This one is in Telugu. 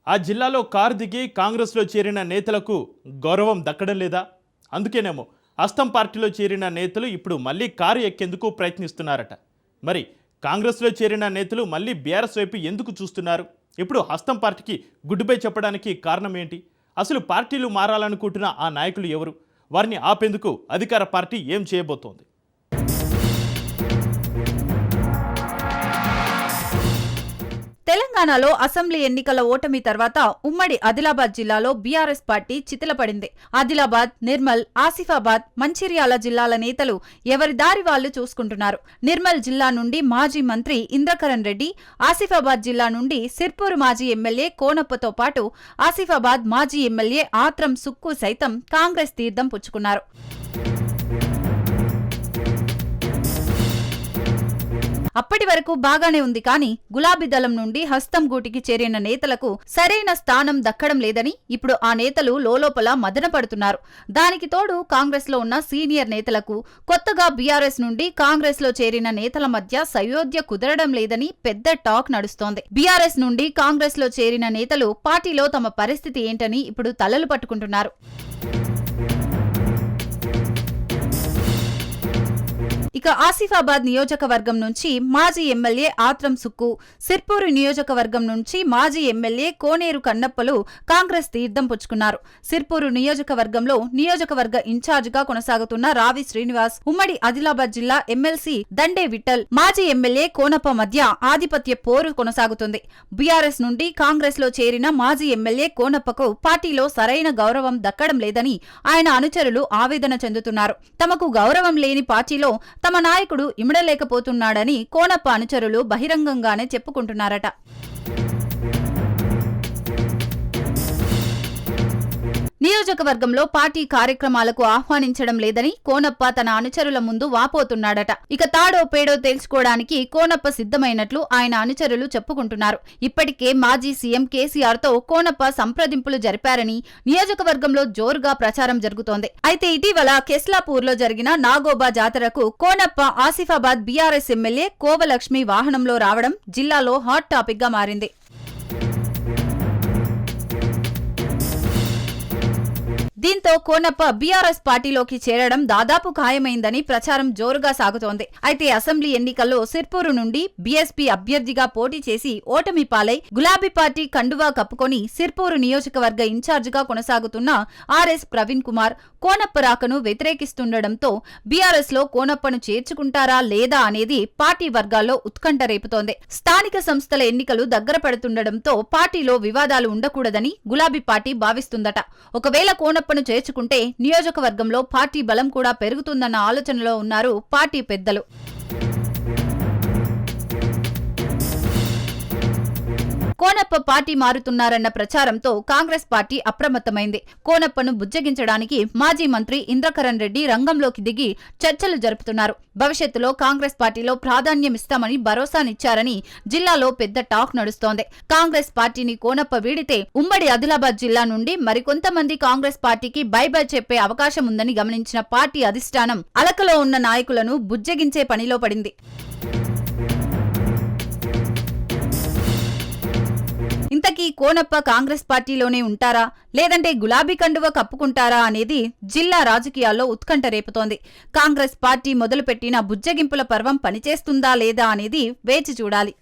ఆ జిల్లాలో కారు దిగి కాంగ్రెస్లో చేరిన నేతలకు గౌరవం దక్కడం లేదా? అందుకేనేమో హస్తం పార్టీలో చేరిన నేతలు ఇప్పుడు మళ్ళీ కారు ఎక్కేందుకు ప్రయత్నిస్తున్నారట. మరి కాంగ్రెస్లో చేరిన నేతలు మళ్ళీ బీఆర్ఎస్ వైపు ఎందుకు చూస్తున్నారు? ఇప్పుడు హస్తం పార్టీకి గుడ్ బై చెప్పడానికి కారణం ఏంటి? అసలు పార్టీలు మారాలనుకుంటున్న ఆ నాయకులు ఎవరు? వారిని ఆపేందుకు అధికార పార్టీ ఏం చేయబోతోంది? తెలంగాణలో అసెంబ్లీ ఎన్నికల ఓటమి తర్వాత ఉమ్మడి ఆదిలాబాద్ జిల్లాలో బీఆర్ఎస్ పార్టీ చితిలపడింది. ఆదిలాబాద్, నిర్మల్, ఆసిఫాబాద్, మంచిర్యాల జిల్లాల నేతలు ఎవరి దారి వాళ్లు చూసుకుంటున్నారు. నిర్మల్ జిల్లా నుండి మాజీ మంత్రి ఇంద్రకరణ్ రెడ్డి, ఆసిఫాబాద్ జిల్లా నుండి సిర్పూర్ మాజీ ఎమ్మెల్యే కోనప్పతో పాటు ఆసిఫాబాద్ మాజీ ఎమ్మెల్యే ఆత్రం సుక్కు సైతం కాంగ్రెస్ తీర్థం పుచ్చుకున్నారు. అప్పటి వరకు బాగానే ఉంది కానీ గులాబీ దళం నుండి హస్తం గూటికి చేరిన నేతలకు సరైన స్థానం దక్కడం లేదని ఇప్పుడు ఆ నేతలు లోలోపల మదన పడుతున్నారు. దానికి తోడు కాంగ్రెస్ లో ఉన్న సీనియర్ నేతలకు కొత్తగా బీఆర్ఎస్ నుండి కాంగ్రెస్ లో చేరిన నేతల మధ్య సయోధ్య కుదరడం లేదని పెద్ద టాక్ నడుస్తోంది. బీఆర్ఎస్ నుండి కాంగ్రెస్ లో చేరిన నేతలు పార్టీలో తమ పరిస్థితి ఏంటని ఇప్పుడు తలలు పట్టుకుంటున్నారు. ఇక ఆసిఫాబాద్ నియోజకవర్గం నుంచి మాజీ ఎమ్మెల్యే ఆత్రం సుక్కు, సిర్పూరు నియోజకవర్గం నుంచి మాజీ ఎమ్మెల్యే కోనేరు కన్నప్పలు కాంగ్రెస్ తీర్థం పుచ్చుకున్నారు. సిర్పూరు నియోజకవర్గంలో నియోజకవర్గ ఇన్ఛార్జిగా కొనసాగుతున్న రావి శ్రీనివాస్, ఉమ్మడి ఆదిలాబాద్ జిల్లా ఎమ్మెల్సీ దండే విఠల్, మాజీ ఎమ్మెల్యే కోనప్ప మధ్య ఆధిపత్య పోరు కొనసాగుతుంది. బీఆర్ఎస్ నుండి కాంగ్రెస్ లో చేరిన మాజీ ఎమ్మెల్యే కోనప్పకు పార్టీలో సరైన గౌరవం దక్కడం లేదని ఆయన అనుచరులు ఆవేదన చెందుతున్నారు. తమకు గౌరవం లేని పార్టీలో తమ నాయకుడు ఇమడలేకపోతున్నాడని కోనప్ప అనుచరులు బహిరంగంగానే చెప్పుకుంటున్నారట. నియోజకవర్గంలో పార్టీ కార్యక్రమాలకు ఆహ్వానించడం లేదని కోనప్ప తన అనుచరుల ముందు వాపోతున్నాడట. ఇక తాడో పేడో తేల్చుకోవడానికి కోనప్ప సిద్ధమైనట్లు ఆయన అనుచరులు చెప్పుకుంటున్నారు. ఇప్పటికే మాజీ సీఎం కేసీఆర్ తో కోనప్ప సంప్రదింపులు జరిపారని నియోజకవర్గంలో జోరుగా ప్రచారం జరుగుతోంది. అయితే ఇటీవల కెస్లాపూర్ లో జరిగిన నాగోబా జాతరకు కోనప్ప ఆసిఫాబాద్ బీఆర్ఎస్ ఎమ్మెల్యే కోవలక్ష్మి వాహనంలో రావడం జిల్లాలో హాట్ టాపిక్ గా మారింది. దీంతో కోనప్ప బీఆర్ఎస్ పార్టీలోకి చేరడం దాదాపు ఖాయమైందని ప్రచారం జోరుగా సాగుతోంది. అయితే అసెంబ్లీ ఎన్నికల్లో సిర్పూరు నుండి బీఎస్పీ అభ్యర్థిగా పోటీ చేసి ఓటమి పాలై గులాబీ పార్టీ కండువా కప్పుకొని సిర్పూరు నియోజకవర్గ ఇన్ఛార్జిగా కొనసాగుతున్న ఆర్ఎస్ ప్రవీణ్ కుమార్ కోనప్ప రాకను వ్యతిరేకిస్తుండటంతో బీఆర్ఎస్ లో కోనప్పను చేర్చుకుంటారా లేదా అనేది పార్టీ వర్గాల్లో ఉత్కంఠ రేపుతోంది. స్థానిక సంస్థల ఎన్నికలు దగ్గర పడుతుండటంతో పార్టీలో వివాదాలు ఉండకూడదని గులాబీ పార్టీ భావిస్తుందట. ఒకవేళ కోనప్పను చేర్చుకుంటే నియోజకవర్గంలో పార్టీ బలం కూడా పెరుగుతుందన్న ఆలోచనలో ఉన్నారు పార్టీ పెద్దలు. కోనప్ప పార్టీ మారుతున్నారన్న ప్రచారంతో కాంగ్రెస్ పార్టీ అప్రమత్తమైంది. కోనప్పను బుజ్జగించడానికి మాజీ మంత్రి ఇంద్రకరణ్ రెడ్డి రంగంలోకి దిగి చర్చలు జరుపుతున్నారు. భవిష్యత్తులో కాంగ్రెస్ పార్టీలో ప్రాధాన్యమిస్తామని భరోసానిచ్చారని జిల్లాలో పెద్ద టాక్ నడుస్తోంది. కాంగ్రెస్ పార్టీని కోనప్ప వీడితే ఉమ్మడి ఆదిలాబాద్ జిల్లా నుండి మరికొంతమంది కాంగ్రెస్ పార్టీకి బై బై చెప్పే అవకాశం ఉందని గమనించిన పార్టీ అధిష్టానం అలకలో ఉన్న నాయకులను బుజ్జగించే పనిలో పడింది. ఇంతకీ కోనప్ప కాంగ్రెస్ పార్టీలోనే ఉంటారా లేదంటే గులాబీ కండువ కప్పుకుంటారా అనేది జిల్లా రాజకీయాల్లో ఉత్కంఠ రేపుతోంది. కాంగ్రెస్ పార్టీ మొదలుపెట్టిన బుజ్జగింపుల పర్వం పనిచేస్తుందా లేదా అనేది వేచి చూడాలి.